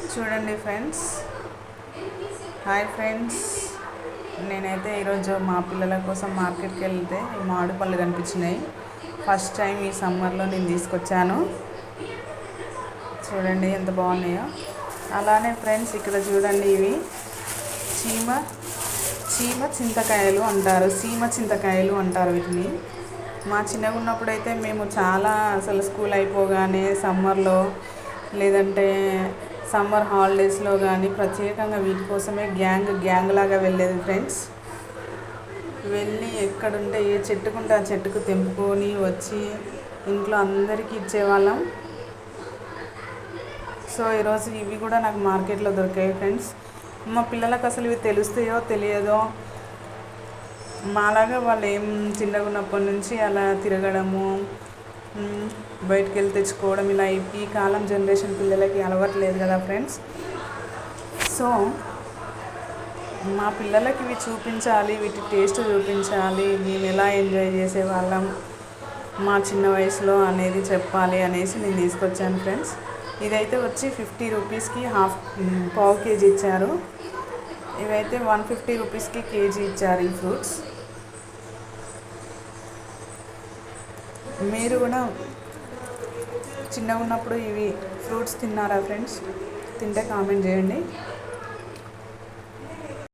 చూడండి friends, hi friends. నేనైతే ఈరోజు మా పిల్లల కోసం మార్కెట్కి వెళ్తే ఈ మామిడి పళ్ళు కనిపించినాయి. ఫస్ట్ టైం ఈ సమ్మర్లో నేను తీసుకొచ్చాను. చూడండి ఎంత బాగున్నాయో. అలానే ఫ్రెండ్స్, ఇక్కడ చూడండి, ఇవి చీమ చీమ చింతకాయలు అంటారు, సీమ చింతకాయలు అంటారు వీటిని. మా చిన్నగా ఉన్నప్పుడు అయితే మేము చాలా అసలు స్కూల్ అయిపోగానే సమ్మర్లో లేదంటే సమ్మర్ హాలిడేస్లో కానీ ప్రత్యేకంగా వీటి కోసమే గ్యాంగ్ లాగా వెళ్ళేది ఫ్రెండ్స్. వెళ్ళి ఎక్కడుంటే ఏ చెట్టుకుంటే ఆ చెట్టుకు తెంపుకొని వచ్చి ఇంట్లో అందరికీ ఇచ్చేవాళ్ళం. సో ఈరోజు ఇవి కూడా నాకు మార్కెట్లో దొరికాయి ఫ్రెండ్స్. మా పిల్లలకు అసలు ఇవి తెలుస్తాయో తెలియదో, మాలాగా వాళ్ళు ఏం చిన్నగా ఉన్నప్పటి నుంచి అలా తిరగడము, బయటికి వెళ్ళి తెచ్చుకోవడం, ఇలా ఈ కాలం జనరేషన్ పిల్లలకి అలవాట్లేదు కదా ఫ్రెండ్స్. సో మా పిల్లలకి ఇవి చూపించాలి, వీటి టేస్ట్ చూపించాలి, మేము ఎలా ఎంజాయ్ చేసేవాళ్ళం మా చిన్న వయసులో అనేది చెప్పాలి అనేసి నేను తీసుకొచ్చాను ఫ్రెండ్స్. ఇదైతే వచ్చి 50 రూపీస్కి పావు కేజీ ఇచ్చారు. ఇవైతే 150 రూపీస్కి కేజీ ఇచ్చారు ఈ ఫ్రూట్స్. మీరు కూడా చిన్నగా ఉన్నప్పుడు ఇవి ఫ్రూట్స్ తిన్నారా ఫ్రెండ్స్? తింటే కామెంట్ చేయండి.